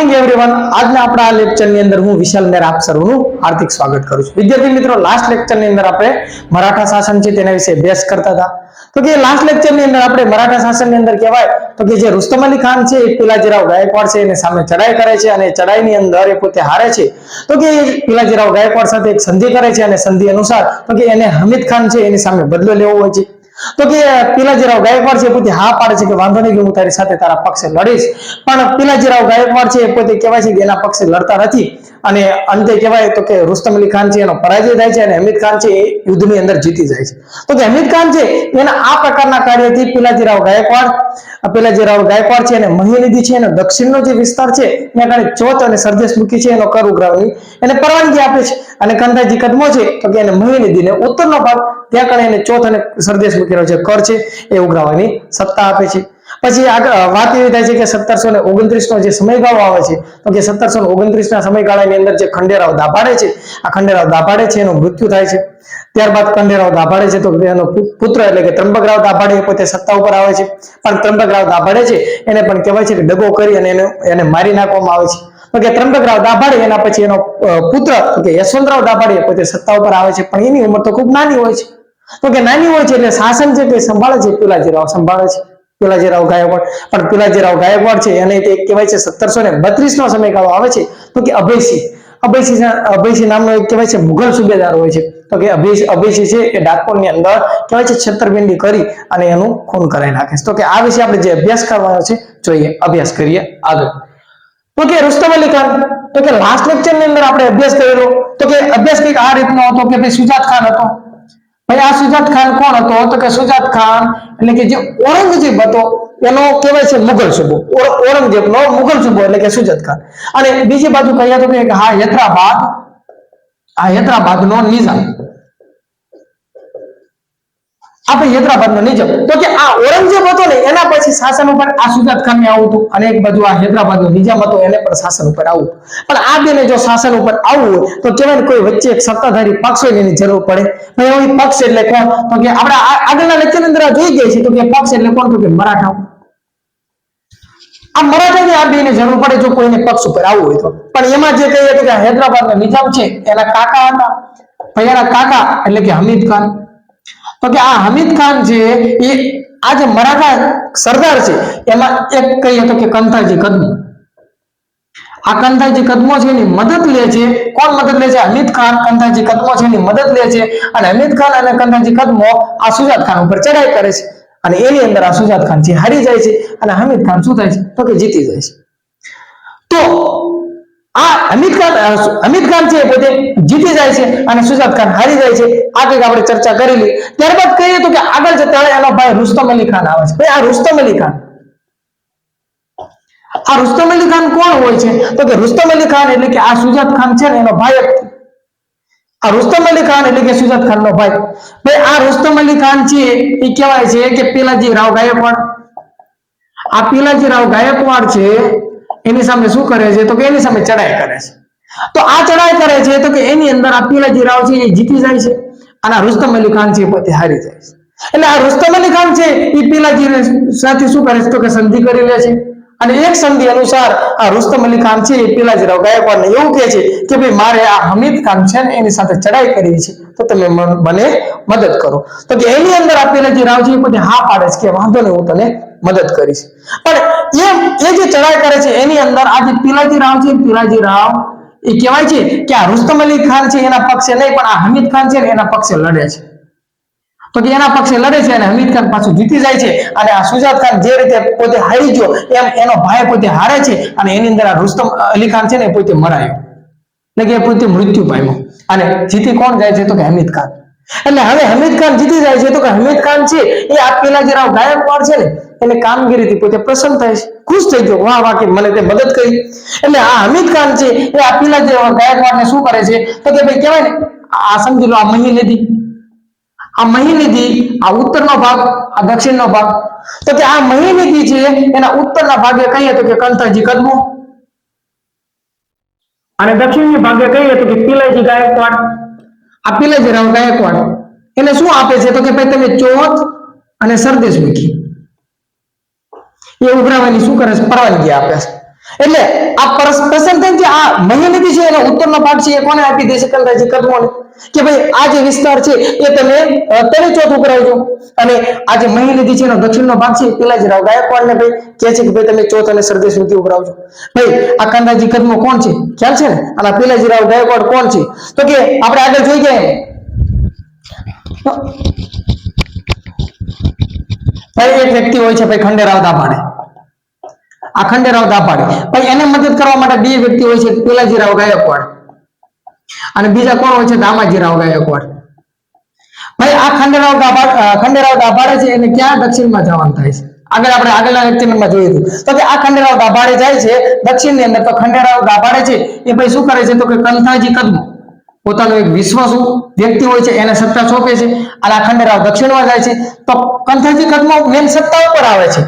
Morning everyone. આજના આપણા આ લેક્ચરની અંદર હું વિશાલ મેર આપ સર્વનું હાર્દિક સ્વાગત કરું છું। વિદ્યાર્થી મિત્રો, લાસ્ટ લેક્ચરની અંદર આપણે મરાઠા શાસન છે તેના વિશે અભ્યાસ કરતા હતા। તો કે લાસ્ટ લેક્ચરની અંદર આપણે મરાઠા શાસનની અંદર કહેવાય તો કે જે રુસ્તમ અલી ખાન છે એ પિલાજીરાવ ગાયકવાડ છે એની સામે ચડાઈ કરે છે અને ચડાઈની અંદર એ પોતે હારે છે। તો કે પિલાજીરાવ ગાયકવાડ સાથે એક સંધિ કરે છે અને સંધિ અનુસાર તો કે એને હમીદ ખાન છે એની સામે બદલો લેવો હોય છે। તો કે પિલાજીરાવ ગાયકવાડ છે પોતે હા પાડે છે કે વાંધો નહીં, હું તારી સાથે તારા પક્ષે લડીશ। પણ પિલાજીરાવ ગાયકવાડ છે પોતે કહેવાય છે કે એના પક્ષે લડતા નથી અને અંતે કહેવાય તો કે રુસ્તમ અલી ખાન છે એનો પરાજય થાય છે અને હમીદ ખાન છે એ યુદ્ધની અંદર જીતી જાય છે। તો કે હમીદ ખાન છે એના આ પ્રકારના કાર્યથી પિલાજીરાવ ગાયકવાડ છે અને મહીનિધિ છે એનો દક્ષિણનો જે વિસ્તાર છે ત્યાં આગળ ચોથ અને સરદેશમુખી છે એનો કર ઉઘરાવવાની એને પરવાનગી આપે છે અને કંધાજી કદમો છે તો કે એને મહીનિધિને ઉત્તરનો ભાગ ત્યાં આગળ એને ચોથ અને સરદેશમુખીનો જે કર છે એ ઉઘરાવવાની સત્તા આપે છે। પછી આગળ વાત એવી થાય છે કે 1729 નો જે સમયગાળો આવે છે તો કે 1729 ના સમયગાળાની અંદર જે ખંડેરાવ દાભાડે છે, આ ખંડેરાવ દાભાડે છે એનું મૃત્યુ થાય છે। ત્યારબાદ ખંડેરાવ દાભાડે છે તો એનો પુત્ર એટલે કે ત્રંબકરાવ દાભાડે પોતે સત્તા ઉપર આવે છે, પણ ત્રંબકરાવ દાભાડે છે એને પણ કહેવાય છે કે દગો કરી અને એને મારી નાખવામાં આવે છે। તો કે ત્રંબકરાવ દાભાડે એના પછી એનો પુત્ર કે યશવંતરાવ દાભાડે પોતે સત્તા ઉપર આવે છે, પણ એની ઉંમર તો ખૂબ નાની હોય છે। તો કે નાની હોય છે એટલે શાસન છે તે સંભાળે છે પિલાજીરાવ સંભાળે છે, પિલાજીરાવ ગાયકવાડ। પણ પિલાજીરાવ ગાયકવાડ છે એને તે કહેવાય છે 1732 નો સમયગાળો આવે છે તો કે અભયસિંહ નામનો એક કહેવાય છે મુઘલ સુબેદાર હોય છે। તો કે અભયસિંહ છે એ ડાકોરની અંદર કહેવાય છે છેતરપિંડી કરી અને એનું ખૂન કરાવી નાખે છે। તો કે આ વિશે આપણે જે અભ્યાસ કરવાનો છે જોઈએ, અભ્યાસ કરીએ આગળ। તો કે રુસ્તમ અલી ખાન, તો કે લાસ્ટ લેક્ચરની અંદર આપણે અભ્યાસ કરેલો તો કે અભ્યાસ કંઈક આ રીતનો હતો કે ભાઈ સુજાત ખાન હતો। ભાઈ આ સુજાત ખાન કોણ હતો? તો કે સુજાત ખાન એટલે કે જે ઔરંગઝેબ હતો એનો કહેવાય છે મુઘલ સુબો, ઔરંગઝેબનો મુઘલ સુબો એટલે કે સુજાત ખાન। અને બીજી બાજુ કહીએ તો કે હૈદરાબાદનો નિઝામ, આપણે હૈદરાબાદનો નિઝામ। તો કે આ ઔરંગઝેબ હતો ને એના પછી શાસન ઉપર આ સુજાત ખાન ને આવું હતું અને એક બાજુ આ હૈદરાબાદનો નિઝામ હતો એને પણ શાસન ઉપર આવું। પણ આ બેને જો શાસન ઉપર આવવું હોય તો કેવાય કોઈ વચ્ચે એક સત્તાધારી પક્ષ હોય એની જરૂર પડે। ભાઈ એવી પક્ષ એટલે કોણ? તો કે આપણે આગળના લેક્ચર અંદર જોઈ ગયા છે તો કે પક્ષ એટલે કોણ? તો કે મરાઠા। આ મરાઠાને આ બેને જરૂર પડે જો કોઈને પક્ષ ઉપર આવવું હોય તો। પણ એમાં જે કહીએ તો કે હૈદરાબાદનો નિઝામ છે એના કાકા હતા, ભાઈ એના કાકા એટલે કે હમીદ ખાન। તો કે આ હમીદ ખાન છે એ આ જે મરાઠા સરદાર છે એમાં એક કહીએ તો કે કંથાજી કદમો, આ કંથાજી કદમો છે એની મદદ લે છે। કોણ મદદ લે છે? હમીદ ખાન કંથાજી કદમો છે એની મદદ લે છે અને હમીદ ખાન અને કંથાજી કદમો આ સુજાત ખાન ઉપર ચડાઈ કરે છે અને એની અંદર આ સુજાત ખાન છે હારી જાય છે અને હમીદ ખાન શું થાય છે? તો કે જીતી જાય છે। તો આ હમીદ ખાન છે પોતે જીતી જાય છે અને સુજાત ખાન હારી જાય છે। આ કંઈક આપણે ચર્ચા કરેલી। ત્યારબાદ કહીએ તો કે આગળ જતા એનો ભાઈ રુસ્તમ અલી ખાન આવે છે। ભાઈ આ રુસ્તમ અલી ખાન કોણ હોય છે? તો કે રુસ્તમ અલી ખાન એટલે કે આ સુજાત ખાન છે ને એનો ભાઈ હતો। આ રુસ્તમ અલી ખાન એટલે કે સુજાત ખાનનો ભાઈ। ભાઈ આ રુસ્તમ અલી ખાન છે એ કહેવાય છે કે પિલાજીરાવ ગાયકવાડ, આ પિલાજીરાવ ગાયકવાડ છે એની સામે શું કરે છે? તો કે એની સામે ચડાઈ કરે છે। તો આ ચડાઈ કરે છે તો કે એની અંદર આ પિલાજીરાવ છે એ જીતી જાય છે અને આ રુસ્તમ અલી ખાન છે પોતે હારી જાય છે। એટલે આ રુસ્તમ અલી ખાન છે એ પિલાજી સાથે શું કરે છે? તો કે સંધિ કરી લે છે અને એક સંધિ અનુસાર આ રુસ્તમ અલી ખાન છે એ પિલાજીરાવ ગાયકવાડને એવું કહે છે કે ભાઈ મારે આ હમીદ ખાન છે ને એની સાથે ચડાઈ કરવી છે તો તમે મને મદદ કરો। તો કે એની અંદર આ પિલાજીરાવ છે એ પોતે હા પાડે છે કે વાંધો નહીં, હું તને મદદ કરીશ। પણ એ જે ચડાઈ કરે છે એની અંદર આ જે પિલાજીરાવ છે, પિલાજીરાવ એ કહેવાય છે કે આ રુસ્તમ અલી ખાન છે એના પક્ષે નહીં પણ આ હમીદ ખાન છે ને એના પક્ષે લડે છે। તો કે એના પક્ષે લડે છે અને હમીદ ખાન પાછું જીતી જાય છે અને આ સુજાત ખાન જે રીતે પોતે હારી ગયો એમ એનો ભાઈ પોતે હારે છે અને એની અંદર આ રુસ્તમ અલી ખાન છે ને પોતે મરાયો એટલે કે પોતે મૃત્યુ પામ્યો અને જીતી કોણ જાય છે? તો કે હમીદ ખાન। એટલે હવે હમીદ ખાન જીતી જાય છે તો કે હમીદ ખાન છે એ આ પિલાજીરાવ ગાયકવાડ છે ને એને કામગીરીથી પોતે પ્રસન્ન થાય છે, ખુશ થઈ ગયો, વાહ વાહ કે મને તે મદદ કરી। એટલે આ હમીદ ખાન છે એ આ પિલાજીરાવ ગાયકવાડને શું કરે છે? તો કે ભાઈ કહેવાય ને આ સમજી લો આ મહીનિધિ, આ ઉત્તરનો ભાગ, આ દક્ષિણનો ભાગ। તો કે આ મહીનિધિ છે એના ઉત્તરના ભાગે કહીએ તો કે કંથાજી કદમો અને દક્ષિણની ભાગે કહીએ તો કે પિલાજી ગાયકવાડ, આ પિલાજીરાવ ગાયકવાડ એને શું આપે છે? તો કે ભાઈ તમે ચોથ અને સરદેશમુખી એ ઉઘરાવાની શું કરે છે? પરવાનગી આપે છે। એટલે આ પસંદ થાય આ મહિનીતિ છે એનો ઉત્તરનો ભાગ છે એ કોને આપી દે છે કંથાજી કદમોને કે ભાઈ આ જે વિસ્તાર છે એ તમે તને ચોથું કરાવજો અને આ જે મહિનીતિ છે એનો દક્ષિણનો ભાગ છે પિલાજીરાવ ગાયકવાડ ને ભાઈ કહે છે કે ભાઈ તમે ચોથ અને સરદેશ નીતિ ઉભરાવજો ભાઈ આ કંથાજી કદમો કોણ છે ખ્યાલ છે ને અને પિલાજીરાવ ગાયકવાડ કોણ છે તો કે આપણે આગળ જોઈ ગયા ભાઈ એક વ્યક્તિ હોય છે ભાઈ ખંડેરાવ દાભાડે આ ખંડેરાવ દાભાડે ભાઈ એને મદદ કરવા માટે બે વ્યક્તિ હોય છે પિલાજીરાવ ગાયકવાડ અને બીજા કોણ હોય છે દામાજીરાવ ગાયકવાડ ભાઈ આ ખંડેરાવ દાભાડે છે એને ક્યાં દક્ષિણમાં જવાનું થાય છે આગળ આપણે આગળના લેક્ચરમાં જોયું હતું તો કે આ ખંડેરાવ દાભાડે જાય છે દક્ષિણની અંદર તો ખંડેરાવ દાભાડે છે એ ભાઈ શું કરે છે તો કે કંથાજી કદમો પોતાનો એક વિશ્વાસુ વ્યક્તિ હોય છે એને સત્તા સોંપે છે અને આ ખંડેરાવ દક્ષિણમાં જાય છે તો કંથાજી કદમો મેન સત્તા ઉપર આવે છે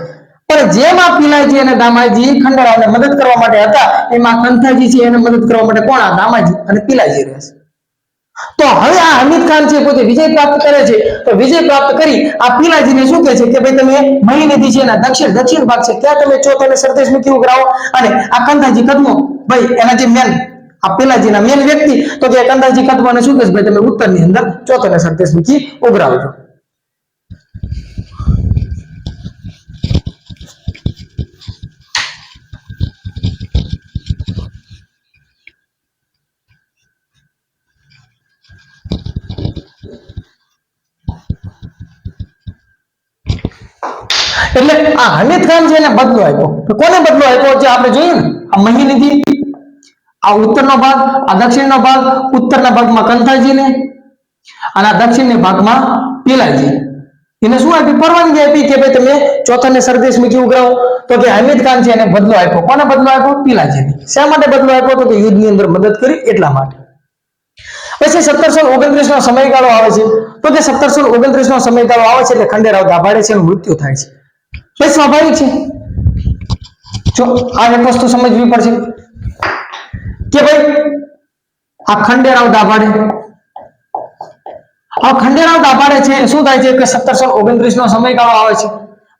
પણ જેમાં પિલાજી અને દામાજી ખંડેરાવને મદદ કરવા માટે હતા એમાં કંથાજી છે એને મદદ કરવા માટે કોણ આ દામાજી અને પિલાજી રહેશે તો હવે આ હમીદ ખાન છે પોતે વિજય પ્રાપ્ત કરે છે તો વિજય પ્રાપ્ત કરી આ પિલાજીને શું કહે છે કે ભાઈ તમે મહિનીતિ છે એના દક્ષિણ ભાગ છે ત્યાં તમે ચોથ અને સરદેશ મૂકી ઉઘરાવો અને આ કંથાજી કદમો ભાઈ એના જે મેન આ પિલાજીના મેન વ્યક્તિ તો કે કંથાજી કદમોને શું કહે છે ભાઈ તમે ઉત્તરની અંદર ચોથ અને સરદેશ મૂકી ઉઘરાવજો એટલે આ હમીદ ખાન છે એને બદલો આપ્યો કોને બદલો આપ્યો જે આપણે જોઈએ ને આ મહિનીતિ આ ઉત્તરનો ભાગ આ દક્ષિણનો ભાગ ઉત્તરના ભાગમાં કંથાજીને અને આ દક્ષિણના ભાગમાં પિલાજી એને શું આપી પરવાનગી આપી કે ભાઈ તમે ચોથા ને સરદેશ મૂકી ઉઘરાવો તો કે હમીદ ખાન છે એને બદલો આપ્યો કોને બદલો આપ્યો પિલાજીને શા માટે બદલો આપ્યો તો કે યુદ્ધની અંદર મદદ કરી એટલા માટે પછી 1729 નો સમયગાળો આવે છે તો કે 1729 નો સમયગાળો આવે છે એટલે ખંડેરાવ દાભાડે છે એનું મૃત્યુ થાય છે ભાઈ સ્વાભાવિક છે જો આ એક વસ્તુ સમજવી પડશે કે ભાઈ આ ખંડેરાવ દાભાડે છે શું થાય છે કે 1729 નો સમયગાળો આવે છે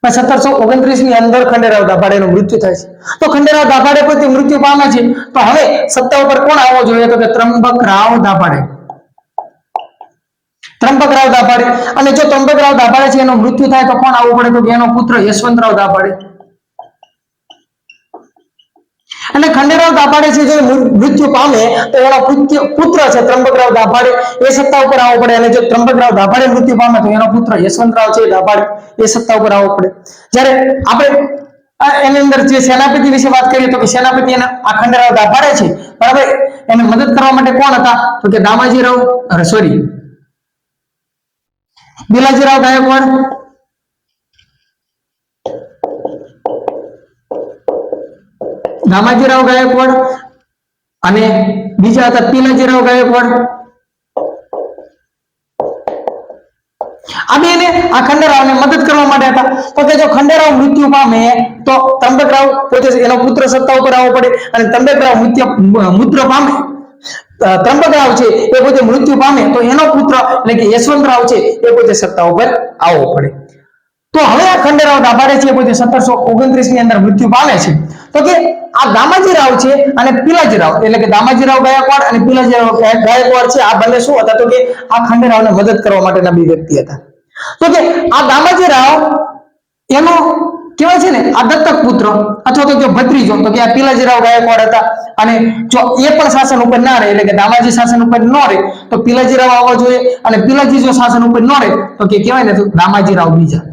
1729 ની અંદર ખંડેરાવ દાભાડેનું મૃત્યુ થાય છે તો ખંડેરાવ દાભાડે પોતે મૃત્યુ પામે છે તો હવે સત્તા ઉપર કોણ આવવો જોઈએ તો કે ત્રંબકરાવ દાભાડે અને જો ત્રંબકરાવ દાભાડે છે એનું મૃત્યુ થાય તો કોણ આવવું પડે તો કે એનો પુત્ર યશવંતરાવ દાભાડે અને ખંડેરાવ દાભાડે છે જો મૃત્યુ પામે તો એનો પુત્ર છે ત્રંબકરાવ દાભાડે એ સત્તા ઉપર આવવો પડે અને જો ત્રંબકરાવ દાભાડે મૃત્યુ પામે તો એનો પુત્ર યશવંતરાવ છે દાભાડે એ સત્તા ઉપર આવવો પડે જ્યારે આપણે એની અંદર જે સેનાપતિ વિશે વાત કરીએ તો કે સેનાપતિ એના આ ખંડેરાવ દાભાડે છે બરાબર એને મદદ કરવા માટે કોણ હતા તો કે દામાજીરાવ બિલાજીરાવ ગાયકવાડ દામાજીરાવ ગાયકવાડ અને બીજા હતા પિલાજીરાવ ગાયકવાડ આ બેને આ ખંડેરાવને મદદ કરવા માટે હતા તો કે જો ખંડેરાવ મૃત્યુ પામે તો ત્રંબકરાવ પોતે એનો પુત્ર સત્તા ઉપર આવવો પડે અને ત્રંબકરાવ મૃત્યુ પામે ત્રંબકરાવ છે એ પોતે મૃત્યુ પામે તો એનો પુત્ર એટલે કે યશવંતરાવ છે એ પોતે સત્તા ઉપર આવવો પડે તો હવે આ ખંડેરાવ દાભાડે છે પોતે 1729 ની અંદર મૃત્યુ પામે છે તો કે આ દામાજીરાવ છે અને પિલાજીરાવ એટલે કે દામાજીરાવ ગાયકવાડ અને પિલાજીરાવ ગાયકવાડ છે આ બંને શું હતા તો કે આ ખંડેરાવને મદદ કરવા માટેના બે વ્યક્તિ હતા તો કે આ દામાજીરાવ એનો કહેવાય છે ને આ દત્તક પુત્ર અથવા તો જો ભત્રીજો તો કે આ પિલાજીરાવ ગાયકવાડ હતા અને જો એ પણ શાસન ઉપર ના રહે એટલે કે દામાજી શાસન ઉપર ન રહે તો પિલાજીરાવ આવવા જોઈએ અને પિલાજી જો શાસન ઉપર ન રહે તો કે કહેવાય ને તો દામાજીરાવ બીજા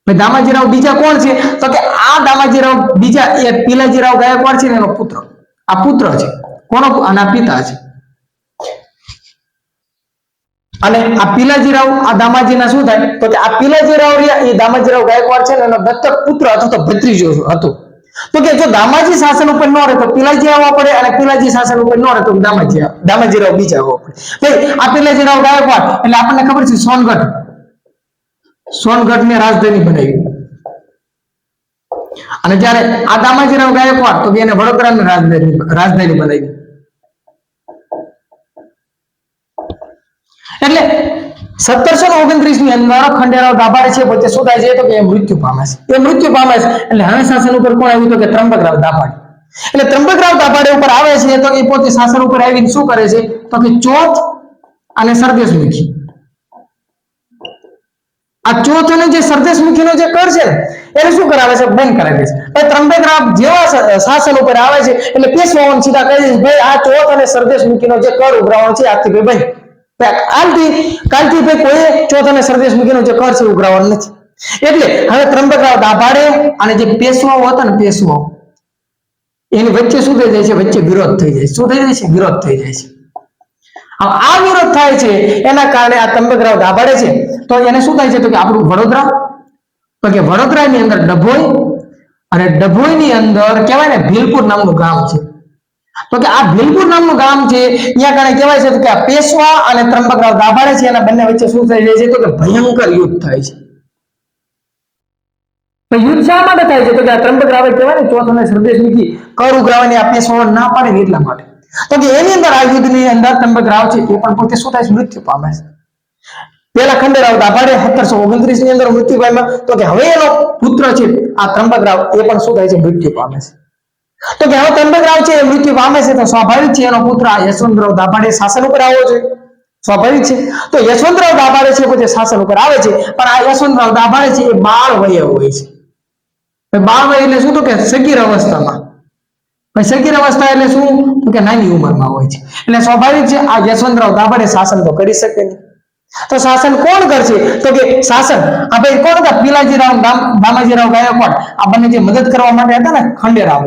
દામાજીરાવ બીજા કોણ છે તો કે આ દામાજીરાવ બીજા એ પિલાજીરાવ ગાયકવાડ છે એનો પુત્ર આ પુત્ર છે કોનો આના પિતા છે અને આ પિલાજીરાવ આ દામાજીના શું થાય તો કે આ પિલાજીરાવ એ દામાજીરાવ ગાયકવાડ છે એનો દત્તક પુત્ર અથવા તો ભત્રીજો હતો તો કે જો દામાજી શાસન ઉપર ન રહે તો પિલાજી આવવા પડે અને પિલાજી શાસન ઉપર ન રહે તો દામાજીરાવ બીજા આવવા પડે ભાઈ આ પિલાજીરાવ ગાયકવાડ એટલે આપણને ખબર છે સોનગઢ ને રાજધાની બનાવી અને જ્યારે આ દામાજીરાવ ગાયકવાડ તો એને વડોદરાની રાજધાની બનાવી એટલે 1729 ની અંદર ખંડેરાવ દાભાડે છે પોતે શું થાય છે તો કે એ મૃત્યુ પામે છે. એટલે હવે શાસન ઉપર કોણ આવ્યું તો કે ત્રંબકરાવ દાભાડે. એટલે ત્રંબકરાવ દાભાડે ઉપર આવે છે તો એ પોતે શાસન ઉપર આવીને શું કરે છે તો કે ચોથ અને સરદેશમુખી, આ ચોથ અને જે સરદેશમુખીનો જે કર છે એને શું કરાવે છે બંધ કરાવી દે છે. ત્રંબકરાવ જેવા શાસન ઉપર આવે છે એટલે પેશવાઓને સીધા કહી દે છે ભાઈ આ ચોથ અને સરદેશમુખીનો જે કર ઉઘરાવવાનો છે આજથી ભાઈ કાલથી ભાઈ કોઈ ચોથ અને સરદેશમુખીનો જે કર છે ઉઘરાવવાનો નથી. એટલે હવે ત્રંબકરાવ દાભાડે અને જે પેશવાઓ હતા ને પેશવાઓ એની વચ્ચે શું થઈ જાય છે વચ્ચે વિરોધ થઈ જાય. શું થઈ જાય છે વિરોધ થઈ જાય છે. આ વિરોધ થાય છે એના કારણે આ ત્રંબકરાવ દાભાડે છે તો એને શું થાય છે તો કે આપણું વડોદરા તો કે વડોદરાની અંદર ડભોઈ અને ડભોઈની અંદર કહેવાય ને ભીલપુર નામનું ગામ છે. તો કે આ ભીલપુર નામનું ગામ છે ત્યાં કારણે કહેવાય છે કે આ પેશવા અને ત્રંબકરાવ દાભાડે છે એના બંને વચ્ચે શું થઈ જાય છે તો કે ભયંકર યુદ્ધ થાય છે. તો યુદ્ધ શા માટે થાય છે તો કે આ ત્રંબકરાવે કહેવાય ને ચોથ અને સરદેશમુખી કર ઉઘરાવવાની આ પેશવાઓ ના પાડે ને એટલા માટે. તો કે એની અંદર આ યુદ્ધની અંદર ત્રંબકરાવ છે એ પણ પોતે શું થાય છે મૃત્યુ પામે છે. પેલા ખંડેરાવ દાભાડે 1729 ની અંદર મૃત્યુ પામ્યા તો કે હવે એનો પુત્ર છે આ ત્રંબકરાવ એ પણ શું થાય છે મૃત્યુ પામે છે. તો કે હવે ત્રંબકરાવ છે એ મૃત્યુ પામે છે તો સ્વાભાવિક છે એનો પુત્ર આ યશવંતરાવ દાભાડે શાસન ઉપર આવવો જોઈએ, સ્વાભાવિક છે. તો યશવંતરાવ દાભાડે છે પોતે શાસન ઉપર આવે છે પણ આ યશવંતરાવ દાભાડે છે એ બાળ વયે હોય છે. બાળ વય એટલે શું તો કે સગીર અવસ્થામાં, સગીર અવસ્થા એટલે શું તો કે નાની ઉંમરમાં હોય છે. એટલે સ્વાભાવિક છે આ યશવંતરાવ દાભાડે શાસન તો કરી શકે નહીં. તો શાસન કોણ કરશે તો કે શાસન આ ભાઈ કોણ હતા પિલાજીરાવ દામાજીરાવ ગાયકવાડ આ બંને જે મદદ કરવા માટે હતા ને ખંડેરાવ,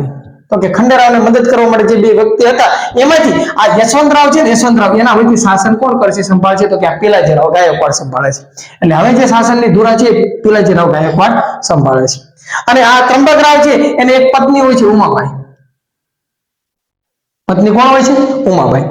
તો કે ખંડેરાવને મદદ કરવા માટે જે બે વ્યક્તિ હતા એમાંથી આ યશવંતરાવ છે ને યશવંતરાવ એના વતી શાસન કોણ કરશે સંભાળશે તો કે આ પિલાજીરાવ ગાયકવાડ સંભાળે છે. એટલે હવે જે શાસનની ધુરા છે પિલાજીરાવ ગાયકવાડ સંભાળે છે. અને આ ત્રંબકરાવ છે એને એક પત્ની હોય છે ઉમાબાઈ. પત્ની કોણ હોય છે ઉમાબાઈ.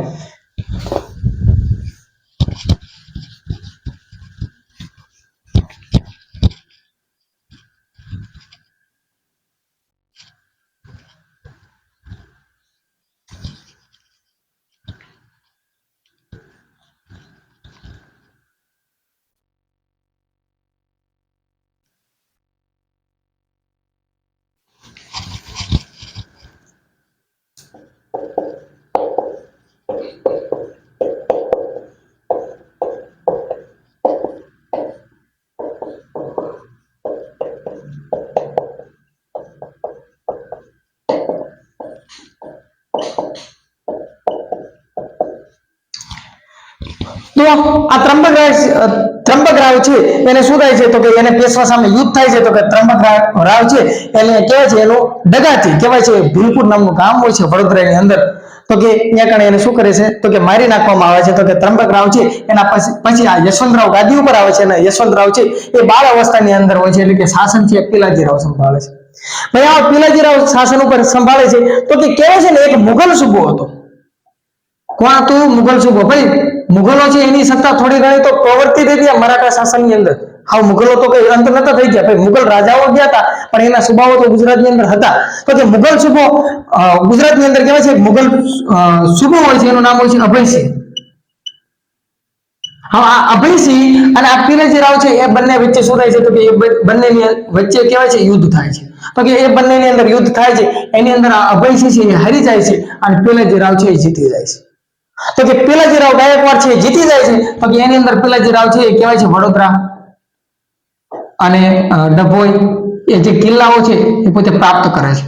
તો આ ત્રંબકરાવ છે એને શું થાય છે તો કે એને પેશવા સામે યુદ્ધ થાય છે તો કે ત્રંબકરાવ છે એને કહેવાય છે એનો ડગાથી કહેવાય છે ભીલપુર નામનું ગામ હોય છે વડોદરાની અંદર. તો કે ત્યાં કારણે એને શું કરે છે તો કે મારી નાખવામાં આવે છે. તો કે ત્રંબકરાવ છે એના પછી આ યશવંતરાવ ગાદી ઉપર આવે છે અને યશવંતરાવ છે એ બાળ અવસ્થાની અંદર હોય છે એટલે કે શાસન છે પિલાજીરાવ સંભાળે છે. ભાઈ આ પિલાજીરાવ શાસન ઉપર સંભાળે છે તો કે કહેવાય છે ને એક મુઘલ સુબો હતો. કોણ હતું મુઘલ સુબો. ભાઈ મુઘલો છે એની સત્તા થોડી ઘણી તો પ્રવર્તી હતી મરાઠા શાસનની અંદર. હા મુઘલો તો કઈ અંત નતા થઈ ગયા. ભાઈ મુઘલ રાજાઓ ગયા હતા પણ એના સુબાઓ તો ગુજરાતની અંદર હતા. તો કે મુઘલ સુબો ગુજરાતની અંદર કહેવાય છે મુઘલ સુબો હોય છે એનું નામ હોય છે અભયસિંહ. હા આ અભયસિંહ અને આ પિલાજીરાવ છે એ બંને વચ્ચે શું થાય છે તો કે એ બંનેની વચ્ચે કહેવાય છે યુદ્ધ થાય છે. તો કે એ બંનેની અંદર યુદ્ધ થાય છે એની અંદર આ અભયસિંહ છે એ હારી જાય છે અને પિલાજીરાવ છે એ જીતી જાય છે. તો કે પિલાજીરાવ ગાયકવાડ છે જીતી જાય છે તો કે એની અંદર પિલાજીરાવ છે એ કહેવાય છે વડોદરા અને ડભોઈ એ જે કિલ્લાઓ છે એ પોતે પ્રાપ્ત કરે છે.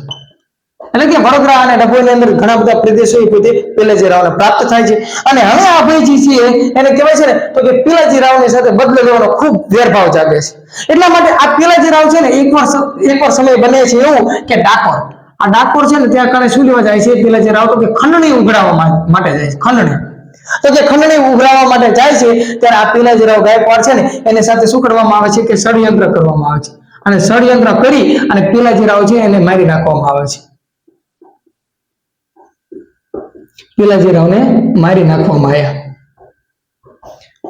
એટલે કે વડોદરા અને ડભોઈની અંદર ઘણા બધા પ્રદેશો એ પોતે પિલાજીરાવને પ્રાપ્ત થાય છે. અને હવે આ અભયજી છે એને કહેવાય છે ને તો કે પિલાજીરાવની સાથે બદલો લેવાનો ખૂબ વેરભાવ જાગે છે. એટલા માટે આ પિલાજીરાવ છે ને એકવાર સમય બને છે એવું કે ડાકોર આ ડાકોર છે ને ત્યાં કારણે શું લેવા જાય છે પિલાજીરાવ તો કે ખંડણી ઉઘરાવવા માટે જાય છે. ખંડણી તો કે ખંડણી ઉઘરાવવા માટે જાય છે ત્યારે આ પિલાજીરાવ ગાયકવાડ છે ને એની સાથે શું કરવામાં આવે છે કે ષડયંત્ર કરવામાં આવે છે અને ષડયંત્ર કરી અને પિલાજીરાવ છે એને મારી નાખવામાં આવે છે. પિલાજીરાવને મારી નાખવામાં આવ્યા.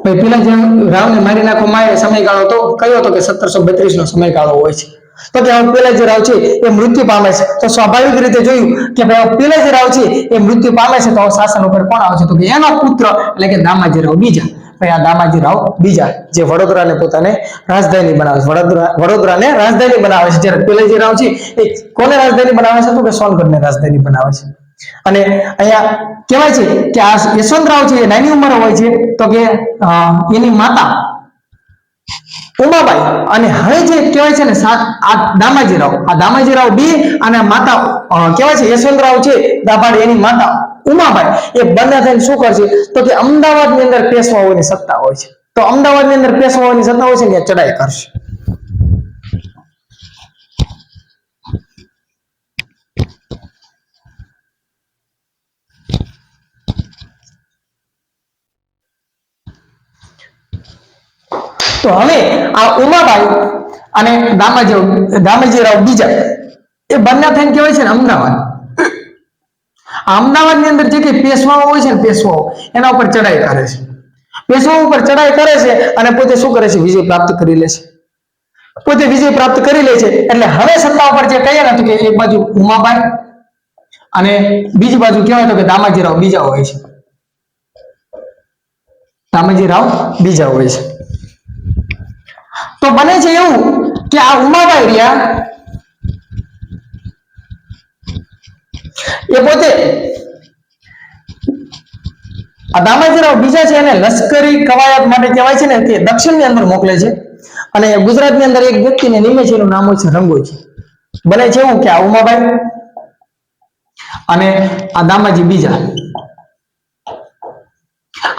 ભાઈ પિલાજીરાવને મારી નાખવામાં આવ્યા સમયગાળો તો કયો હતો કે 1732 નો સમયગાળો હોય છે. તો કે પિલાજીરાવ છે એ મૃત્યુ પામે છે. તો સ્વાભાવિક રીતે જોયું કે ભાઈ પિલાજીરાવ છે એ મૃત્યુ પામે છે તો શાસન ઉપર કોણ આવશે તો કે એનો પુત્ર એટલે કે દામાજીરાવ બીજા. ભાઈ આ દામાજી રાવ બીજા, જે વડોદરાને પોતાને રાજધાની બનાવે છે, વડોદરાને રાજધાની બનાવે છે. જ્યારે પેલા રાવ છે એ કોને રાજધાની બનાવે છે? તો કે સોનગઢને રાજધાની બનાવે છે. અને અહીંયા કહેવાય છે કે આ યશવંતરાવ છે એ નાની ઉંમરે હોય છે, તો કે એની માતા ઉમાબાઈ અને હવે જે કહેવાય છે ને આ દામાજી રાવ બી અને માતા કહેવાય છે યશવંતરાવ છે દાભાડ, એની માતા ઉમાબાઈ, એ બંને થઈને શું કરશે? તો કે અમદાવાદની અંદર પેશવાઓની સત્તા હોય છે, તો અમદાવાદની અંદર પેશવાઓની સત્તા હોય છે ને ચડાઈ કરશે. તો હવે આ ઉમાબાઈ અને દામાજી રાવ બીજા એ બંને થઈને કહેવાય છે ને અમદાવાદની અંદર જે કઈ પેશવાઓ હોય છે ને પેશવાઓ એના ઉપર ચડાઈ કરે છે. પેશવાઓ ઉપર ચડાઈ કરે છે અને પોતે શું કરે છે? વિજય પ્રાપ્ત કરી લે છે. પોતે વિજય પ્રાપ્ત કરી લે છે એટલે હવે સત્તા ઉપર જે કહીએ ને તો કે એક બાજુ ઉમાબાઈ અને બીજી બાજુ કહેવાય તો કે દામાજી રાવ બીજા હોય છે. દામાજી રાવ બીજા હોય છે. તો બને છે એવું કે આ ઉમાબાઈ રહ્યા એ પોતે આ દામાજીરાવ બીજા છે એને લશ્કરી કવાયત માટે કહેવાય છે ને કે દક્ષિણની અંદર મોકલે છે. અને ગુજરાતની અંદર એક વ્યક્તિને નિમે છે, એનું નામ હોય છે રંગોજી. બને છે એવું કે આ ઉમાબાઈ અને આ દામાજી બીજા,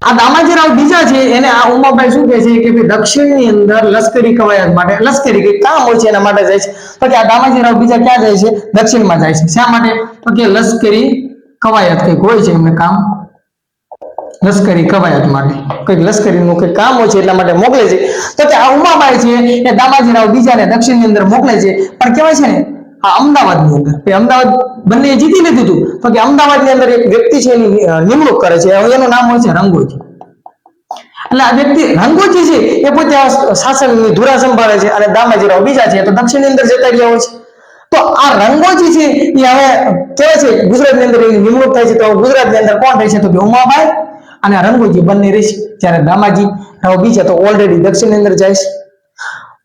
આ દામાજીરાવ બીજા છે એને આ ઉમાબાઈ શું કહે છે કે ભાઈ દક્ષિણની અંદર લશ્કરી કવાયત માટે, લશ્કરી કઈ કામ હોય છે એના માટે જાય છે. તો કે આ દામાજીરાવ બીજા ક્યાં જાય છે? દક્ષિણમાં જાય છે. શા માટે? તો કે લશ્કરી કવાયત કઈક હોય છે એમને કામ, લશ્કરી કવાયત માટે કઈક લશ્કરીનું કઈક કામ હોય છે એટલા માટે મોકલે છે. તો કે આ ઉમાબાઈ છે એ દામાજીરાવ બીજાને દક્ષિણની અંદર મોકલે છે. પણ કહેવાય છે ને આ અમદાવાદની અંદર, અમદાવાદ બંને જીતી લીધું હતું, તો કે અમદાવાદની અંદર એક વ્યક્તિ છે એની નિમણૂક કરે છે, એનું નામ હોય છે રંગોજી. એટલે આ વ્યક્તિ રંગોજી છે એ પોતે શાસનની ધુરા સંભાળે છે અને દામાજીરાવ બીજા છે તો દક્ષિણની અંદર જતા રહ્યા હોય છે. તો આ રંગોજી છે એ હવે કહેવાય છે ગુજરાતની અંદર એની નિમણૂક થાય છે, તો ગુજરાતની અંદર કોણ થાય છે? તો કે ઉમાબાઈ અને રંગોજી બંને રહેશે. જ્યારે દામાજી રાવ બીજા તો ઓલરેડી દક્ષિણની અંદર જાય છે.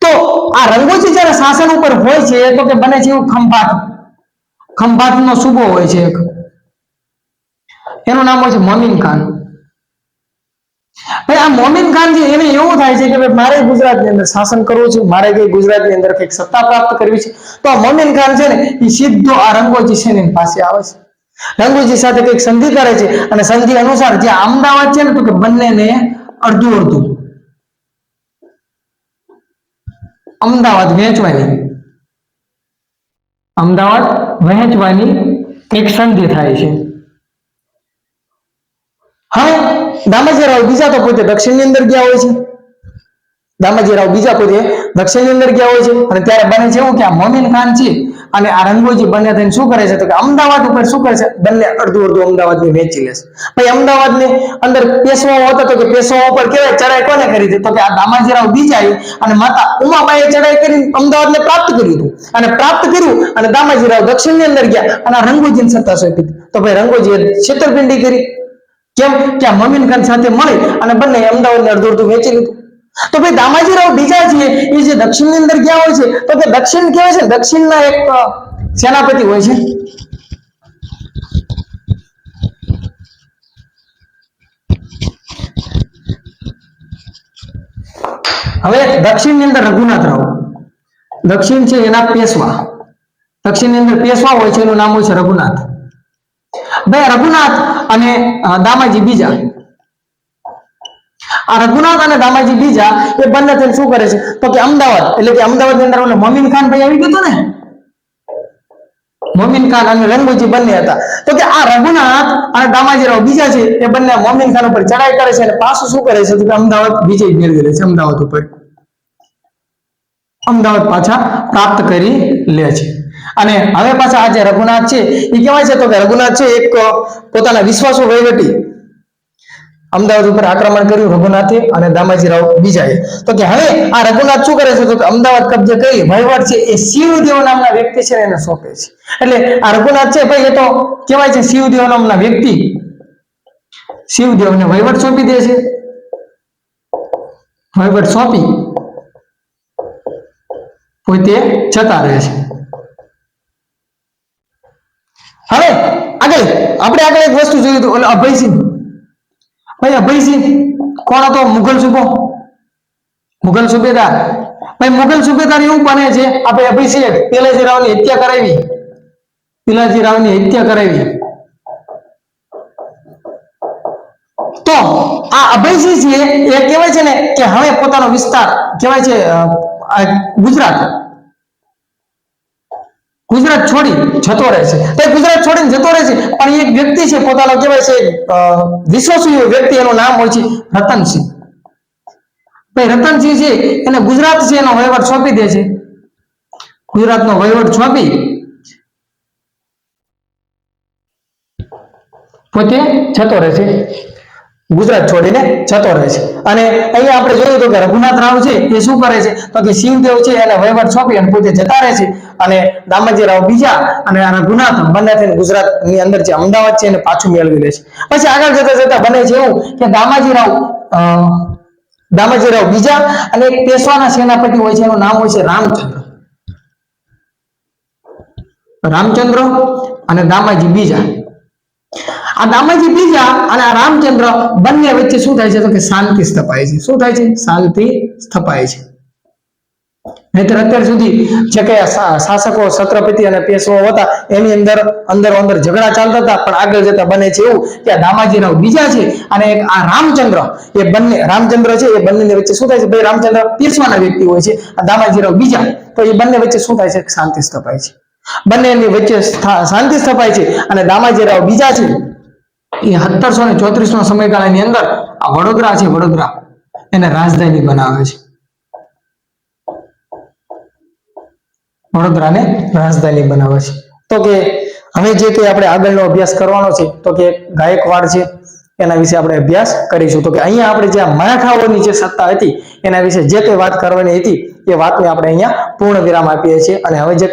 તો આ રંગોજી જયારે શાસન ઉપર હોય છે તો કે બને છે એવું ખંભાતનો સૂબો હોય છે એક, એનું નામ હોય છે મોમીન ખાન. ભાઈ આ મોમીન ખાન છે એને એવું થાય છે કે ભાઈ મારે ગુજરાતની અંદર શાસન કરવું છે, મારે કઈ ગુજરાતની અંદર કઈક સત્તા પ્રાપ્ત કરવી છે. તો આ મોમીન ખાન છે ને એ સીધો આ રંગોજી છે ને પાસે આવે છે, રંગોજી સાથે કઈક સંધિ કરે છે અને સંધિ અનુસાર જે અમદાવાદ છે ને તો કે બંનેને અડધું અડધું અમદાવાદ વહેંચવાની એક સંધિ થાય છે. હવે દામાજીરાવ બીજા તો પોતે દક્ષિણની અંદર ગયા હોય છે, દામાજીરાવ બીજા પોતે દક્ષિણની અંદર ગયા હોય છે અને ત્યારે બને છે એવું કે આ મોમીન ખાન છે અને આ રંગોજી બંને થઈને શું કરે છે? તો કે અમદાવાદ ઉપર શું કરે છે? બંને અડધું અડધું અમદાવાદની વહેંચી લેશે. ભાઈ અમદાવાદની અંદર પેશવાઓ હતા તો કે પેશવાઓ ઉપર કેવાય ચડાઈ કોને કરી હતી? તો કે આ દામાજીરાવ બીજા અને માતા ઉમાબાઈએ ચડાઈ કરી અમદાવાદને પ્રાપ્ત કર્યું હતું અને પ્રાપ્ત કર્યું અને દામાજીરાવ દક્ષિણની અંદર ગયા અને આ રંગોજીની સત્તા સોંપી હતી. તો ભાઈ રંગોજીએ છેતરપિંડી કરી. કેમ? કે આ મોમીન ખાન સાથે મળી અને બંને અમદાવાદને અડધું અડધું વેચી લીધું. તો ભાઈ દામાજીરાવ બીજા છે એ જે દક્ષિણની અંદર ગયા હોય છે તો કે દક્ષિણ કહેવાય છે દક્ષિણના એક સેનાપતિ હોય છે. હવે દક્ષિણની અંદર રઘુનાથ રાવ, દક્ષિણ છે એના પેશવા, દક્ષિણની અંદર પેશવા હોય છે એનું નામ હોય છે રઘુનાથ. ભાઈ રઘુનાથ અને દામાજી બીજા, આ રઘુનાથ અને દામાજી બીજા એ બંને થઈને શું કરે છે? તો કે અમદાવાદ, એટલે કે અમદાવાદની અંદર ઓલો મોમીન ખાન ભાઈ આવી ગયો ને, મોમીન ખાન અને રંગોજી બંને હતા. તો કે આ રઘુનાથ અને દામાજીરાવ બીજા છે એ બંને મોમીન ખાન ઉપર ચડાઈ કરે છે અને પાછું શું કરે છે? તો કે અમદાવાદ વિજય મેળવી લે છે, અમદાવાદ ઉપર અમદાવાદ પાછા પ્રાપ્ત કરી લે છે. અને હવે પાછા આ જે રઘુનાથ છે એ કહેવાય છે તો કે રઘુનાથ છે એક પોતાના વિશ્વાસુ વહીવટી અમદાવાદ ઉપર આક્રમણ કર્યું રઘુનાથે અને દામાજીરાવ બીજાએ. તો કે હવે આ રઘુનાથ શું કરે છે? તો કે અમદાવાદ કબજે કરી વહીવટ છે એ શિવદેવ નામના વ્યક્તિ છે એને સોંપે છે. એટલે આ રઘુનાથ છે ભાઈ એ તો કહેવાય છે શિવદેવ નામના વ્યક્તિ શિવદેવને વહીવટ સોંપી દે છે. વહીવટ સોંપી પોતે જતા રહે છે. હવે આગળ એક વસ્તુ જોયું હતું, અભયસિંહ. ભાઈ અભયસિંહ કોણ હતો? મુઘલ સુબેદાર. ભાઈ મુઘલ સુબેદાર એવું બને છે આપણે અભયસિંહ પિલાજી રાવની હત્યા કરાવી. તો આ અભયસિંહ છે એ કહેવાય છે ને કે હવે પોતાનો વિસ્તાર કહેવાય છે ગુજરાત છોડી જતો રહે છે. તો ગુજરાત છોડીને જતો રહે છે, પણ એક વ્યક્તિ છે પોતાનો કહેવાય છે વિશ્વસનીય વ્યક્તિ, એનું નામ હોય છે રતનસિંહ. ભાઈ રતનસિંહ છે એને ગુજરાત છે એનો વહીવટ સોંપી દે છે. ગુજરાતનો વહીવટ સોંપી પોતે જતો રહે છે, ગુજરાત છોડીને જતો રહે છે. અને અહીંયા આપણે જોયું તો કે રઘુનાથ રાવ છે એ શું કરે છે તો કે સિંહદેવ છે એને વહીવટ સોંપી અને પોતે જતા રહે છે. અને દામાજી રાવ બીજા અને રઘુનાથ બંને થઈને ગુજરાત ની અંદર જે અમદાવાદ છે એને પાછું મેળવી લે છે. પછી આગળ જતા બને છે એવું કે દામાજી રાવ બીજા અને એક પેશવાના સેનાપતિ હોય છે, એનું નામ હોય છે રામચંદ્ર અને દામાજી બીજા. આ દામાજી બીજા અને આ રામચંદ્ર બંને વચ્ચે શું થાય છે તો કે શાંતિ સ્થપાય છે. શું થાય છે? શાંતિ સ્થપાય છે. નહીતર અત્યાર સુધી જે કઈ શાસકો છત્રપતિ અને પેશવાઓ હતા એની અંદર ઝઘડા ચાલતા હતા, પણ આગળ જતા બને છે એવું કે દામાજી રાવ બીજા છે અને એક આ રામચંદ્ર છે એ બંનેની વચ્ચે શું થાય છે? ભાઈ રામચંદ્ર પેશવાના વ્યક્તિ હોય છે, દામાજી રાવ બીજા, તો એ બંને વચ્ચે શું થાય છે? શાંતિ સ્થપાય છે. બંનેની વચ્ચે શાંતિ સ્થપાય છે અને દામાજી રાવ બીજા છે એ 1734 ના સમયગાળાની અંદર આ વડોદરા એને રાજધાની બનાવે છે. વડોદરાને રાજધાની બનાવે છે. તો કે હવે જે કંઈ આપણે આગળનો અભ્યાસ કરવાનો છે તો કે ગાયકવાડ છે એના વિશે આપણે અભ્યાસ કરીશું. તો કે અહીંયા આપણે જે મરાઠાઓની જે સત્તા હતી એના વિશે જે કંઈ વાત કરવાની હતી એ વાતને આપણે અહીંયા પૂર્ણ વિરામ આપીએ છીએ. અને હવે જે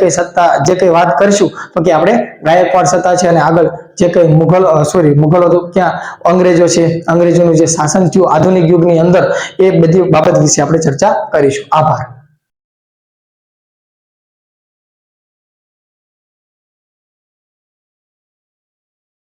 કંઈ વાત કરીશું તો કે આપણે ગાયકવાડ સત્તા છે અને આગળ જે કંઈ મુઘલો તો ક્યાં અંગ્રેજો છે, અંગ્રેજોનું જે શાસન થયું આધુનિક યુગની અંદર, એ બધી બાબત વિશે આપણે ચર્ચા કરીશું. આભાર.